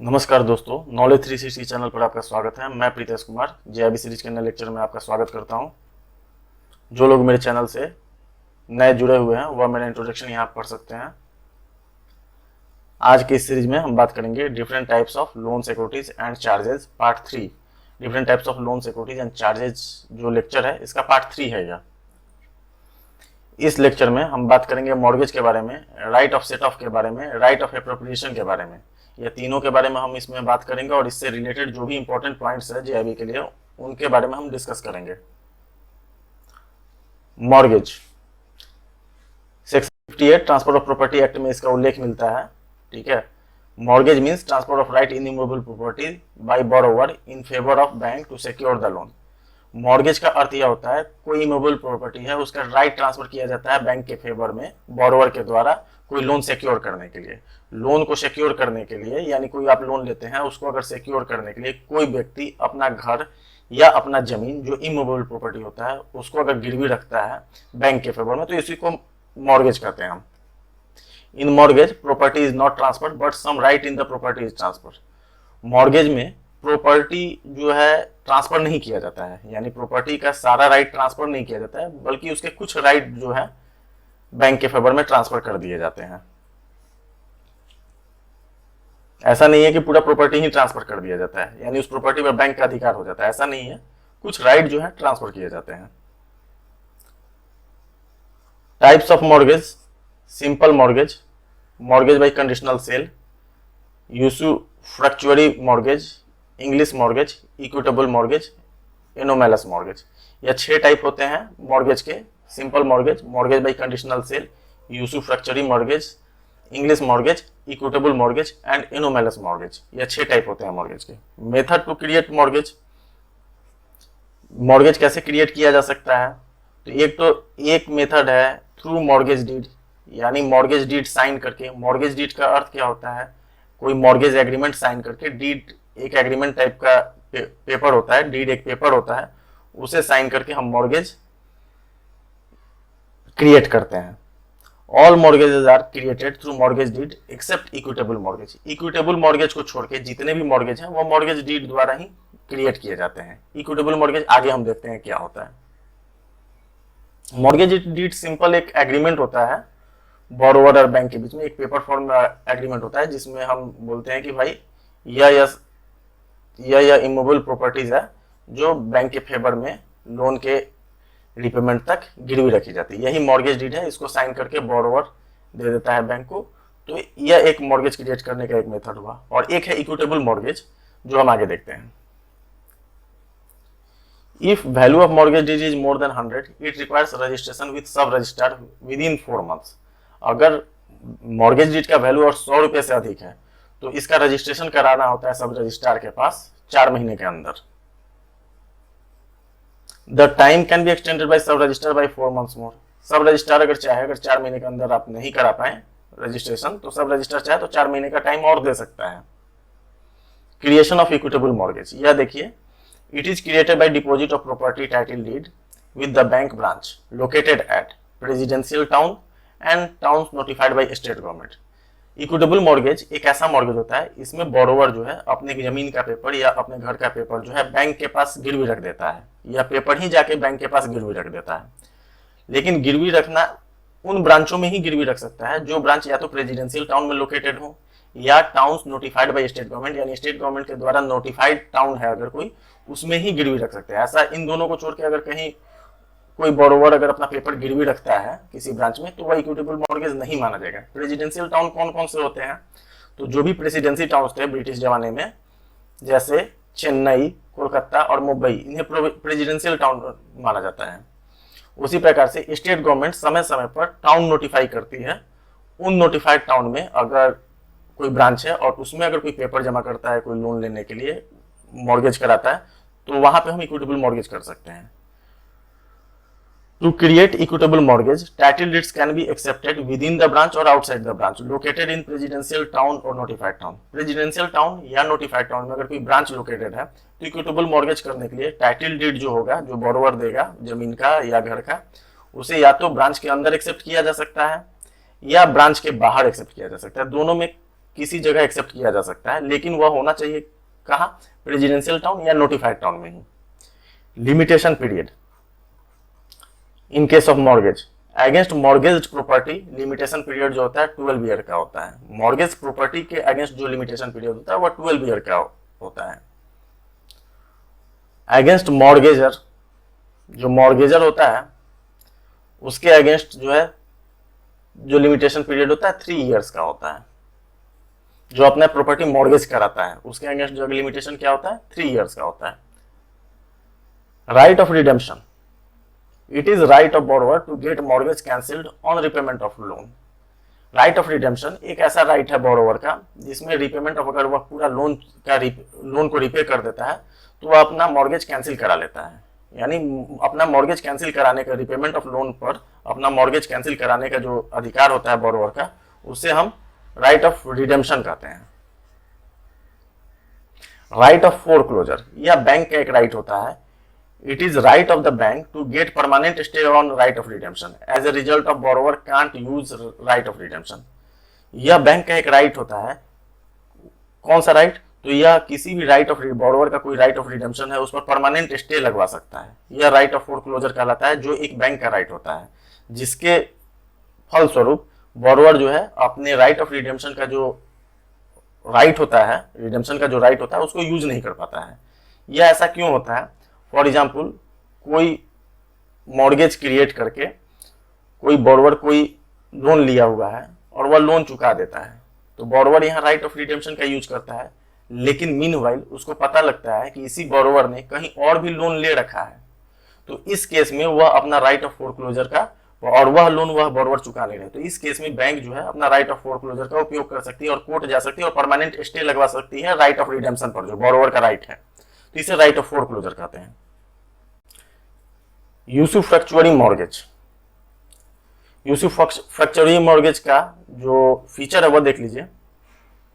नमस्कार दोस्तों, knowledge 360 channel पर आपका स्वागत है। मैं प्रीतेश कुमार जेआईबी सीरीज के नए लेक्चर में आपका स्वागत करता हूं। जो लोग मेरे चैनल से नए जुड़े हुए हैं वह मेरा इंट्रोडक्शन यहाँ पढ़ सकते हैं। आज की इस सीरीज में हम बात करेंगे different types of loan securities and charges part 3। Different types of loan securities and charges जो लेक्चर है इसका पार्ट 3 है यह। इस लेक्चर में हम बात करेंगे मॉर्गेज के बारे में, राइट ऑफ सेट ऑफ के बारे में, राइट ऑफ एप्रोप्रिएशन के बारे में। ये तीनों के बारे में हम इसमें बात करेंगे और इससे रिलेटेड जो भी इंपॉर्टेंट पॉइंट्स है जेआईबी के लिए उनके बारे में हम डिस्कस करेंगे। Mortgage section 58 transfer of property act में इसका उल्लेख मिलता है। ठीक है, mortgage means transfer of right in immovable property by borrower in favour of bank to secure the loan. Mortgage का अर्थ यह होता है कोई इमूवेबल प्रॉपर्टी है उसका राइट ट्रांसफर किया जाता है बैंक के फेवर में बोरोवर के द्वारा कोई लोन सिक्योर करने के लिए। लोन को सिक्योर करने के लिए यानी कोई आप लोन लेते हैं उसको अगर सिक्योर करने के लिए कोई व्यक्ति अपना घर या अपना जमीन जो इमूवेबल प्रॉपर्टी होता है उसको अगर गिरवी रखता है बैंक के फेवर में तो इसी को मॉर्गेज कहते हैं हम। In mortgage property is not transferred but some right in the property is transferred. Mortgage में प्रॉपर्टी जो है ट्रांसफर नहीं किया जाता है, यानी प्रॉपर्टी का सारा राइट ट्रांसफर नहीं किया जाता है बल्कि उसके कुछ राइट जो है बैंक के फेवर में ट्रांसफर कर दिए जाते हैं। ऐसा नहीं है कि पूरा प्रॉपर्टी ही ट्रांसफर कर दिया जाता है यानी उस प्रॉपर्टी पर बैंक का अधिकार हो जाता है, ऐसा नहीं है। कुछ राइट जो है ट्रांसफर किए जाते हैं। Types of mortgage: simple mortgage, mortgage by conditional sale, usufructuary mortgage, English mortgage, equitable mortgage, anomalous mortgage. यह 6 टाइप होते हैं मॉर्गेज के। Simple mortgage, mortgage by conditional sale, usufructuary mortgage, English mortgage, equitable mortgage and anomalous mortgage. यह 6 type होते हैं mortgage के। Method to create mortgage, mortgage कैसे create किया जा सकता है? तो एक मेथड है थ्रू मॉर्गेज डीड, यानी मॉर्गेज डीड साइन करके। मॉर्गेज डीड का अर्थ क्या होता है? कोई मॉर्गेज एग्रीमेंट साइन करके। डीड एक एग्रीमेंट टाइप का पेपर होता है, डीड एक पेपर होता है, उसे साइन करके हम मॉर्गेज क्रिएट करते हैं। All mortgages are created through mortgage deed except equitable mortgage. Equitable mortgage को छोड़ के जितने भी मॉर्गेज हैं वो मॉर्गेज डीड द्वारा ही क्रिएट किए जाते हैं। इक्विटेबल मॉर्गेज आगे हम देखते हैं क्या होता है। मॉर्गेज डीड सिंपल एक एग्रीमेंट होता है बोरोवर और बैंक के बीच में, एक पेपर फॉर्म एग्रीमेंट होता है जिसमें हम बोलते हैं कि भाई यह इमूवेबल प्रॉपर्टीज है जो बैंक के फेवर में लोन के रिपेमेंट तक गिरवी रखी जाती है। यही मॉर्गेज डीड है, इसको साइन करके बोरोवर दे देता है बैंक को। तो यह एक मॉर्गेज क्रिएट करने का एक मेथड हुआ। और एक है इक्विटेबल मॉर्गेज जो हम आगे देखते हैं। If value of mortgage deed is more than 100 it requires registration with sub registrar within 4 months. अगर मॉर्गेज डीड का वैल्यू और 100 रुपए से अधिक है तो इसका रजिस्ट्रेशन कराना होता है सब रजिस्ट्रार के पास 4 महीने के अंदर। The time can be extended by सब रजिस्ट्रार बाय 4 मंथ्स मोर। सब रजिस्ट्रार अगर चाहे, अगर 4 महीने के अंदर आप नहीं करा पाए रजिस्ट्रेशन तो सब रजिस्ट्रार चाहे तो 4 महीने का टाइम और दे सकता है। क्रिएशन ऑफ इक्विटेबल मॉर्गेज, यह देखिए, it is created by deposit of property title deed with the bank branch located at presidential town and towns notified by state government. Equitable mortgage एक ऐसा मॉर्गेज होता है इसमें बोरोवर जो है अपने जमीन का पेपर या अपने घर का पेपर जो है बैंक के पास गिरवी रख देता है, या पेपर ही जाके बैंक के पास गिरवी रख देता है। लेकिन गिरवी रखना उन ब्रांचों में ही गिरवी रख सकता है जो ब्रांच या तो प्रेसिडेंशियल टाउन में लोकेटेड हो या towns notified by state government, यानी स्टेट गवर्नमेंट के द्वारा नोटिफाइड टाउन है अगर कोई, उसमें ही गिरवी रख सकते हैं। ऐसा इन दोनों को छोड़ के अगर कहीं कोई बोरोवर अगर अपना पेपर गिरवी रखता है किसी ब्रांच में तो वह इक्विटेबल मॉर्गेज नहीं माना जाएगा। प्रेसिडेंशियल टाउन कौन कौन से होते हैं? तो जो भी प्रेसिडेंसी टाउन थे ब्रिटिश जमाने में, जैसे चेन्नई, कोलकाता और मुंबई, इन्हें प्रेसिडेंशियल टाउन माना जाता है। उसी प्रकार से स्टेट गवर्नमेंट समय समय पर टाउन नोटिफाई करती है। उन नोटिफाइड टाउन में अगर कोई ब्रांच है और उसमें अगर कोई पेपर जमा करता है कोई लोन लेने के लिए, मॉर्गेज कराता है, तो वहां पे हम इक्विटेबल मॉर्गेज कर सकते हैं। To create equitable mortgage, title deeds can be accepted within the branch or outside the branch located in presidential town or notified town. Presidential town या notified town में अगर कोई ब्रांच लोकेटेड है तो equitable mortgage करने के लिए title deed जो होगा, जो बोरोवर देगा जमीन का या घर का, उसे या तो ब्रांच के अंदर एक्सेप्ट किया जा सकता है या ब्रांच के बाहर एक्सेप्ट किया जा सकता है। दोनों में किसी जगह एक्सेप्ट किया जा सकता है, लेकिन वह होना चाहिए कहाँ, प्रेसिडेंशियल टाउन या नोटिफाइड टाउन में ही। Limitation period in case of mortgage, against mortgage property limitation period जो होता है 12 ईयर का होता है। मॉर्गेज प्रॉपर्टी के अगेंस्ट जो लिमिटेशन पीरियड होता है वह 12 ईयर का होता है। अगेंस्ट मॉर्गेजर, जो मॉर्गेजर होता है उसके अगेंस्ट जो है जो लिमिटेशन पीरियड होता है 3 ईयर्स का होता है। जो अपना प्रॉपर्टी मॉर्गेज कराता है उसके अगेंस्ट जो लिमिटेशन क्या होता है, 3 ईयर्स का होता है। Right of redemption, it is right of borrower to get mortgage cancelled on repayment of loan. Right of redemption एक ऐसा राइट है बोरोवर का जिसमें रिपेमेंट ऑफ, अगर वह पूरा लोन को रिपे कर देता है तो वह अपना मॉर्गेज कैंसिल करा लेता है। यानी अपना मॉर्गेज कैंसिल कराने का, रिपेमेंट ऑफ लोन पर अपना मॉर्गेज कैंसिल कराने का जो अधिकार होता है बोरोवर का, उसे हम राइट ऑफ रिडेम्पशन कहते हैं। राइट ऑफ फोरक्लोजर, यह बैंक का एक राइट होता है। It is right of the bank to get permanent stay on right of redemption as a result of borrower can't use right of redemption. यह bank का एक राइट होता है। कौन सा राइट, तो यह किसी भी राइट ऑफ बोरोवर का कोई राइट ऑफ रिडेम्पशन है उस पर परमानेंट स्टे लगवा सकता है। यह राइट ऑफ फोरक्लोजर कहलाता है, जो एक बैंक का राइट होता है, जिसके फलस्वरूप बोरोवर जो है अपने राइट ऑफ रिडेम्पशन का जो राइट होता है, रिडेम्पशन का जो राइट होता है उसको यूज नहीं कर पाता है। यह ऐसा क्यों होता है, फॉर एग्जाम्पल कोई मॉर्गेज क्रिएट करके कोई बोरोवर कोई लोन लिया हुआ है और वह लोन चुका देता है, तो बोरोवर यहाँ राइट ऑफ रिडेम्पशन का यूज करता है, लेकिन मीनवाइल उसको पता लगता है कि इसी बोरोवर ने कहीं और भी लोन ले रखा है, तो इस केस में वह अपना राइट ऑफ फोरक्लोजर का, और वह लोन वह बोरोवर चुका नहीं रहे, तो इस केस में बैंक जो है अपना राइट ऑफ फोरक्लोजर का उपयोग कर सकती है और कोर्ट जा सकती है और परमानेंट स्टे लगवा सकती है राइट ऑफ रिडेम्पशन पर, जो बोरोवर का राइट है, तो इसे राइट ऑफ फोरक्लोजर कहते हैं। यूसुफ्रक्चुअरी मॉर्गेज, यूसुफ्रक्चुअरी मॉर्गेज का जो फीचर है वह देख लीजिए,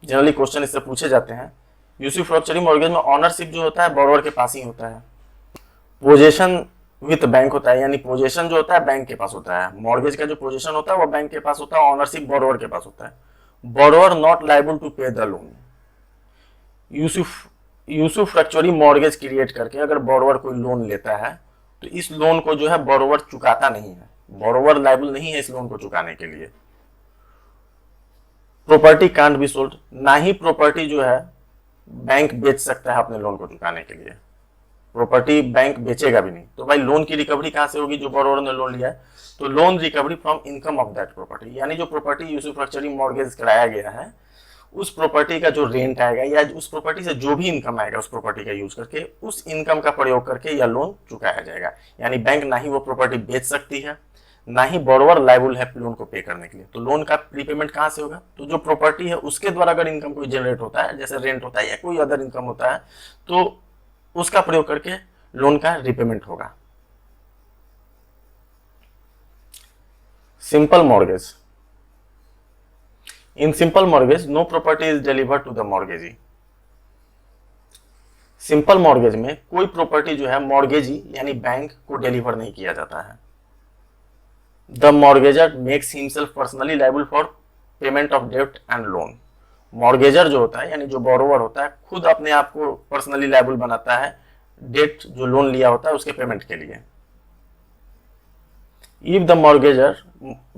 जनरली क्वेश्चन इससे पूछे जाते हैं। यूसुफ्रक्चुअरी मॉर्गेज में ऑनरशिप जो होता है बोरोवर के पास ही होता है। पोजेशन विथ बैंक होता है, यानी पोजेशन जो होता है बैंक के पास होता है। मॉर्गेज का जो पोजेशन होता है वो बैंक के पास होता है, ऑनरशिप बोरोवर के पास होता है। बोरोवर नॉट लायबल टू पे द लोन। यूसुफ्रक्चुअरी मॉर्गेज क्रिएट करके अगर बोरोवर कोई लोन लेता है तो इस लोन को जो है बोरोवर चुकाता नहीं है, बोरोवर लायबल नहीं है इस लोन को चुकाने के लिए। प्रॉपर्टी कांट बी सोल्ड, ना ही प्रॉपर्टी जो है बैंक बेच सकता है अपने लोन को चुकाने के लिए, प्रॉपर्टी बैंक बेचेगा भी नहीं। तो भाई लोन की रिकवरी कहां से होगी, जो बोरोवर ने लोन लिया है, तो loan recovery from income of that property, यानी जो प्रॉपर्टी यूसुफ्रक्चुअरी मॉर्गेज कराया गया है उस प्रॉपर्टी का जो रेंट आएगा या उस प्रॉपर्टी से जो भी इनकम आएगा उस प्रॉपर्टी का यूज करके, उस इनकम का प्रयोग करके यह लोन चुकाया जाएगा। यानी बैंक ना ही वो प्रॉपर्टी बेच सकती है, ना ही बोरोवर लायबल है लोन को पे करने के लिए। तो लोन का प्रीपेमेंट कहां से होगा, तो जो प्रॉपर्टी है उसके द्वारा अगर इनकम कोई जनरेट होता है, जैसे रेंट होता है या कोई अदर इनकम होता है, तो उसका प्रयोग करके लोन का रिपेमेंट होगा। Simple mortgage, in simple mortgage no property is delivered to the mortgagee. Simple mortgage में कोई प्रॉपर्टी जो है मॉर्गेजी यानी बैंक को डिलीवर नहीं किया जाता है। The mortgagor makes himself personally liable for payment of डेब्ट एंड लोन। मॉर्गेजर जो होता है यानी जो बोरोवर होता है खुद अपने आप को पर्सनली लायबल बनाता है डेट जो लोन लिया होता है उसके पेमेंट के लिए। If the mortgagor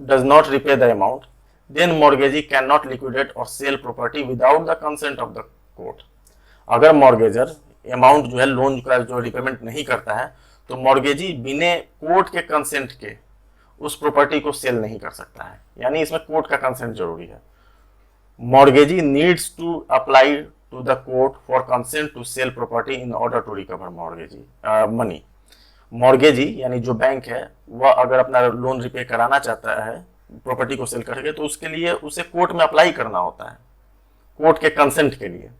does not repay the amount then mortgagee can not liquidate और sell property without the consent of the court. अगर मॉर्गेजर अमाउंट जो है लोन का जो रिपेमेंट नहीं करता है तो मॉर्गेजी बिना कोर्ट के कंसेंट के उस प्रॉपर्टी को सेल नहीं कर सकता है, यानी इसमें कोर्ट का कंसेंट जरूरी है। Mortgagee needs to apply to the court for consent to sell property in order to recover mortgagee money. Mortgagee यानी जो बैंक है वह अगर अपना लोन रिपे कराना चाहता है प्रॉपर्टी को सेल करके, तो उसके लिए उसे कोर्ट में अप्लाई करना होता है, कोर्ट के कंसेंट के लिए।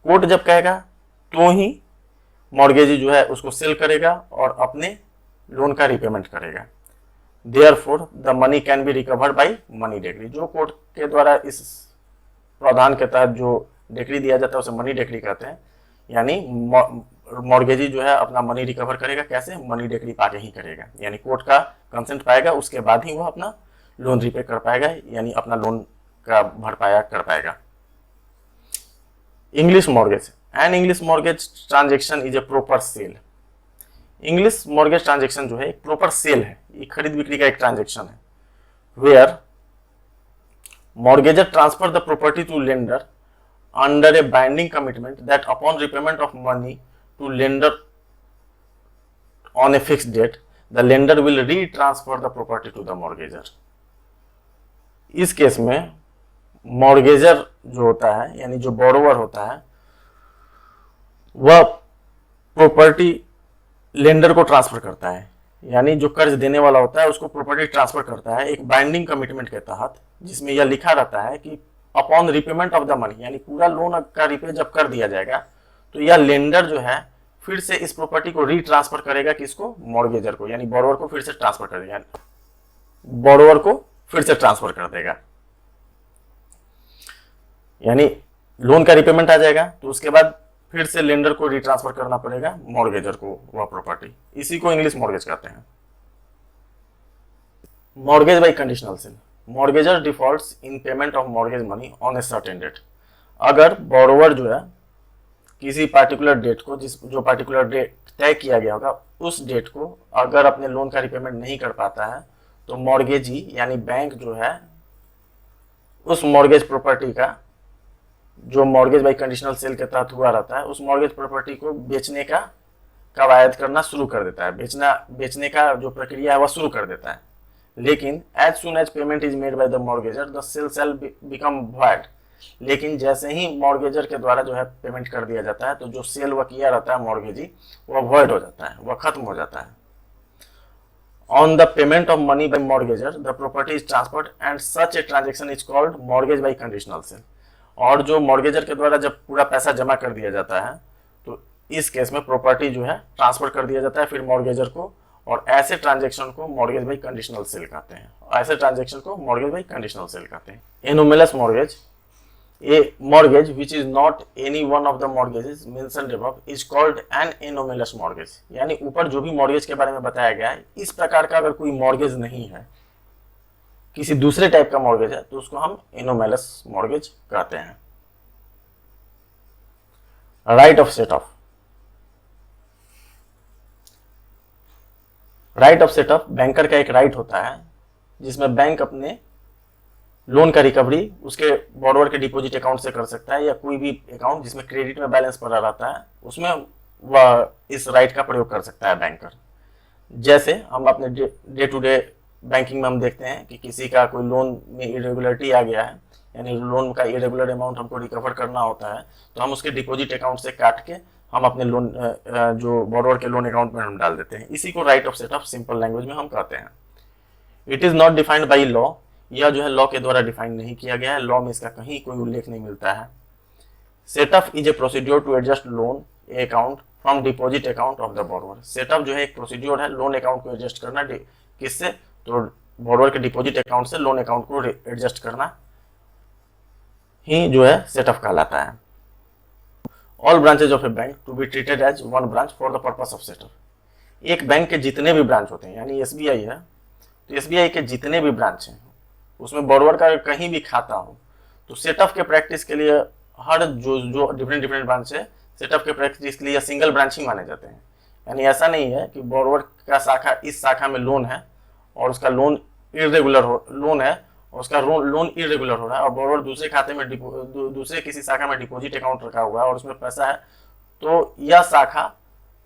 कोर्ट जब कहेगा तो ही मॉर्गेजी जो है उसको सेल करेगा और अपने लोन का रिपेमेंट करेगा। Therefore, the money can be recovered by money decree। जो कोर्ट के द्वारा इस प्रावधान के तहत जो डिक्री दिया जाता है उसे मनी डिक्री कहते हैं। यानी मॉर्गेजी जो है अपना मनी रिकवर करेगा, कैसे, मनी डिक्री पाके ही करेगा, यानी कोर्ट का कंसेंट पाएगा, उसके बाद ही वह अपना लोन रिपे कर पाएगा, यानी अपना लोन का भरपाया कर पाएगा। English mortgage, an English mortgage transaction is a proper sale. English mortgage transaction जो है एक प्रॉपर सेल है, ये खरीद बिक्री का एक ट्रांजेक्शन है, where mortgagor transfer the property to lender under a binding commitment that upon repayment of money to lender on a fixed date, the lender will retransfer the property to the mortgager। इस case में mortgagor जो होता है यानी जो borrower होता है वह प्रॉपर्टी लेंडर को ट्रांसफर करता है, यानी जो कर्ज देने वाला होता है उसको प्रॉपर्टी ट्रांसफर करता है एक बाइंडिंग कमिटमेंट के तहत, जिसमें यह लिखा रहता है कि upon repayment of the money, यानी पूरा लोन का रिपे जब कर दिया जाएगा तो यह लेंडर जो है फिर से इस प्रॉपर्टी को रीट्रांसफर करेगा किसको, मॉर्गेजर को, यानी बोरोवर को फिर से ट्रांसफर कर देगा, बोरोवर को फिर से ट्रांसफर कर देगा, यानी लोन का रिपेमेंट आ जाएगा तो उसके बाद फिर से लेंडर को रीट्रांसफर करना पड़ेगा मॉर्गेजर को वह प्रॉपर्टी। इसी को इंग्लिश मॉर्गेज कहते हैं। Mortgage by conditional sale, mortgagor defaults in payment of mortgage money on a certain date. अगर बोरोवर जो है किसी पार्टिकुलर डेट को, जो पार्टिकुलर डेट तय किया गया होगा उस डेट को अगर अपने लोन का रिपेमेंट नहीं कर पाता है तो मॉर्गेजी यानी बैंक जो है उस मॉर्गेज प्रॉपर्टी का, जो मॉर्गेज बाय कंडीशनल सेल के तहत हुआ रहता है, उस मॉर्गेज प्रॉपर्टी को बेचने का कवायद करना शुरू कर देता है, बेचने का जो प्रक्रिया है वह शुरू कर देता है। लेकिन as soon as payment is made by the mortgagor the sale shall become void. लेकिन जैसे ही मॉर्गेजर के द्वारा जो है पेमेंट कर दिया जाता है तो जो सेल वह किया रहता है मॉर्गेजी वह वॉइड हो जाता है, वह खत्म हो जाता है। On the payment of money by mortgagor the property is transferred and such a transaction is called mortgage by conditional cell. और जो मॉर्गेजर के द्वारा जब पूरा पैसा जमा कर दिया जाता है तो इस केस में प्रॉपर्टी जो है ट्रांसफर कर दिया जाता है फिर मॉर्गेजर को, और ऐसे ट्रांजेक्शन को मॉर्गेज बाय कंडीशनल सेल कहते हैं, ऐसे ट्रांजेक्शन को मॉर्गेज बाय कंडीशनल सेल कहते हैं। Anomalous mortgage, A mortgage which is not any one of the mortgages mentioned above is called an anomalous mortgage. यानी ऊपर जो भी मॉर्गेज के बारे में बताया गया है इस प्रकार का अगर कोई मॉर्गेज नहीं है, किसी दूसरे टाइप का मॉर्गेज है, तो उसको हम एनोमलस मॉर्गेज कहते हैं। Right of set of, right of set of banker का एक राइट होता है जिसमें बैंक अपने लोन का रिकवरी उसके बोरोवर के डिपॉजिट अकाउंट से कर सकता है या कोई भी अकाउंट जिसमें क्रेडिट में बैलेंस पड़ा रहता है उसमें वह इस राइट का प्रयोग कर सकता है बैंकर। जैसे हम अपने डे टू डे बैंकिंग में हम देखते हैं कि किसी का कोई लोन में इरेगुलरिटी आ गया है, यानी लोन का इरेगुलर अमाउंट हमको रिकवर करना होता है, तो हम उसके डिपॉजिट अकाउंट से काट के हम अपने लोन जो बोरोवर के लोन अकाउंट में हम डाल देते हैं। इसी को right of set of simple language में हम कहते हैं। It is not defined by law, यह जो है लॉ के द्वारा डिफाइन नहीं किया गया है, लॉ में इसका कहीं कोई उल्लेख नहीं मिलता है। Set off is a procedure to adjust loan account from deposit account of the borrower. Set off जो है एक प्रोसीड्योर है लोन अकाउंट को एडजस्ट करना, किससे, तो बोरोवर के डिपॉजिट अकाउंट से लोन अकाउंट को एडजस्ट करना ही जो है सेट ऑफ कहलाता है। All branches of a bank to be treated as one branch for the purpose of set off. एक बैंक के जितने भी ब्रांच होते हैं, यानी एसबीआई है तो एसबीआई के जितने भी ब्रांच हैं उसमें बोरोवर का कहीं भी खाता हो तो सेट ऑफ के प्रैक्टिस के लिए हर जो डिफरेंट ब्रांच है सेट ऑफ के प्रैक्टिस के लिए सिंगल ब्रांच ही माने जाते हैं। यानी ऐसा नहीं है कि बोरोवर का शाखा इस शाखा में लोन है और उसका लोन इरेगुलर लोन है, उसका लोन इरेगुलर हो रहा है और बोरोवर दूसरे खाते में दूसरे किसी शाखा में डिपॉजिट अकाउंट रखा हुआ है और उसमें पैसा है, तो यह शाखा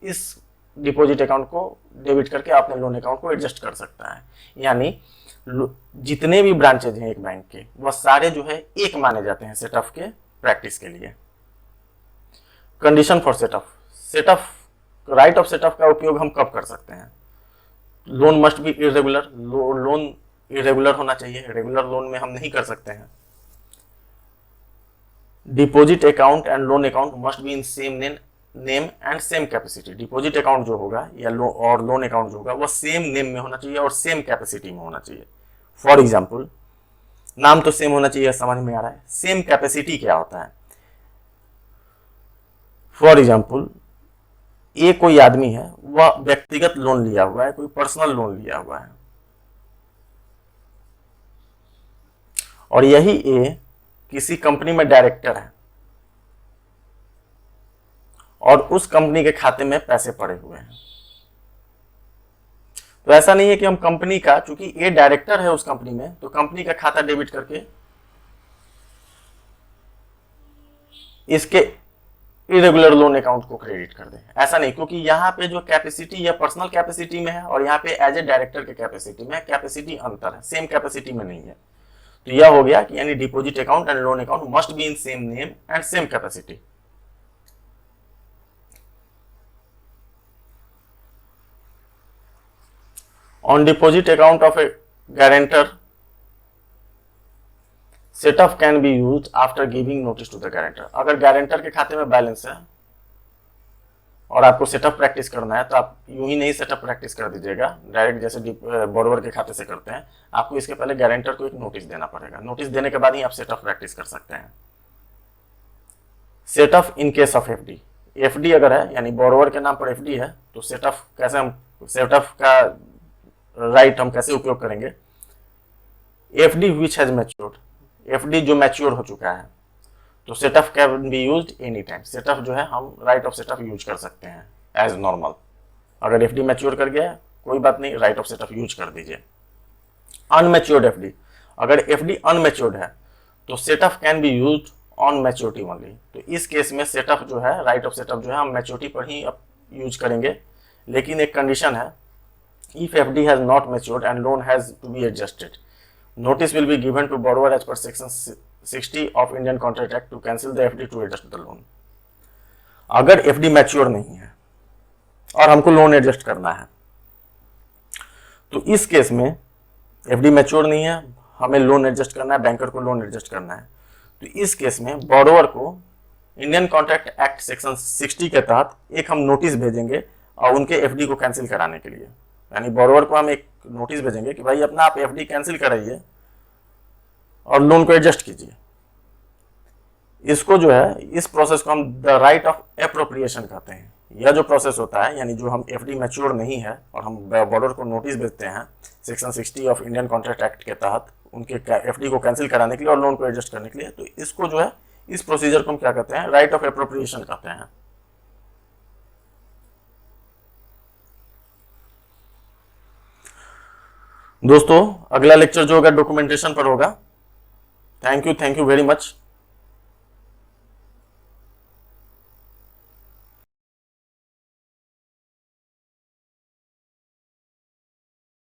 इस डिपॉजिट अकाउंट को डेबिट करके अपने लोन अकाउंट को एडजस्ट कर सकता है। यानी जितने भी ब्रांचेज हैं एक बैंक के वह सारे जो है एक माने जाते हैं सेट ऑफ के प्रैक्टिस के लिए। Condition for set of, set of right of set of का उपयोग हम कब कर सकते हैं? Loan must be irregular, loan irregular होना चाहिए, रेगुलर लोन में हम नहीं कर सकते हैं। Deposit account and loan account must be in same name and same capacity. Deposit account जो होगा या और लोन अकाउंट जो होगा वह सेम नेम में होना चाहिए और सेम कैपेसिटी में होना चाहिए। फॉर एग्जाम्पल, नाम तो सेम होना चाहिए, समझ में आ रहा है। सेम कैपेसिटी क्या होता है? फॉर एग्जाम्पल, ये कोई आदमी है वह व्यक्तिगत लोन लिया हुआ है, कोई पर्सनल लोन लिया हुआ है और यही ए किसी कंपनी में डायरेक्टर है और उस कंपनी के खाते में पैसे पड़े हुए हैं। तो ऐसा नहीं है कि हम कंपनी का, चूंकि ये डायरेक्टर है उस कंपनी में, तो कंपनी का खाता डेबिट करके इसके इरेगुलर लोन अकाउंट को क्रेडिट कर दें, ऐसा नहीं, क्योंकि यहाँ पे जो कैपेसिटी या पर्सनल कैपेसिटी में है और यहाँ पे एज ए डायरेक्टर के कैपेसिटी में कैपेसिटी अंतर है, सेम कैपेसिटी में नहीं है। तो यह हो गया कि यानी deposit account and loan account must be in same name and same capacity. On deposit account of a guarantor, setup can be use after giving notice to the guarantor. अगर गारंटर के खाते में बैलेंस है और आपको setup practice करना है तो आप यूं ही नहीं सेटअप प्रैक्टिस कर दीजिएगा डायरेक्ट, जैसे बोरोवर के खाते से करते हैं। आपको इसके पहले गारंटर को एक नोटिस देना पड़ेगा, नोटिस देने के बाद ही आप सेटअप प्रैक्टिस कर सकते हैं। Setup in case of FD, FD अगर है यानी बोरोवर के नाम पर एफडी है तो सेटअप कैसे, हम सेटअप का राइट हम कैसे उपयोग करेंगे। FD which has matured, FD जो मैच्योर हो चुका है, तो setup can be used any time. Setup जो है हम राइट ऑफ सेटअप यूज कर सकते हैं एज नॉर्मल। अगर एफडी मैच्योर कर गया है कोई बात नहीं, राइट ऑफ सेटअप यूज कर दीजिए। अनमैच्योर्ड एफडी, अगर एफडी अनमैच्योर्ड है तो setup can be used on maturity only. तो इस केस में सेटअप जो है, राइट ऑफ सेटअप जो है हम मैच्योरिटी पर ही यूज करेंगे, लेकिन एक कंडीशन है, if FD has not matured and loan has to be adjusted, notice will be given to borrower as per section 60 of Indian Contract Act to cancel the FD to adjust the loan। अगर FD mature नहीं है और हमको loan adjust करना है तो इस case में FD मैच्योर नहीं है, हमें लोन एडजस्ट करना है, बैंकर को लोन एडजस्ट करना है, तो इस केस में बोरोवर को इंडियन कॉन्ट्रैक्ट एक्ट सेक्शन 60 के तहत एक हम नोटिस भेजेंगे और उनके FD को कैंसिल कराने के लिए। यानी बोरोवर को हम एक नोटिस भेजेंगे कि भाई अपना आप एफडी कैंसिल कराइए और लोन को एडजस्ट कीजिए। इसको जो है, इस प्रोसेस को हम द राइट ऑफ एप्रोप्रिएशन कहते हैं। यह जो प्रोसेस होता है, यानी जो हम एफडी मैच्योर नहीं है और हम बोरोवर को नोटिस भेजते हैं section 60 of Indian contract act के तहत उनके एफडी को कैंसिल कराने के लिए और लोन को एडजस्ट करने के लिए, तो इसको जो है, इस प्रोसीजर को हम क्या कहते हैं, राइट ऑफ एप्रोप्रिएशन कहते हैं। दोस्तों अगला लेक्चर जो होगा डॉक्यूमेंटेशन पर होगा। Thank you very much.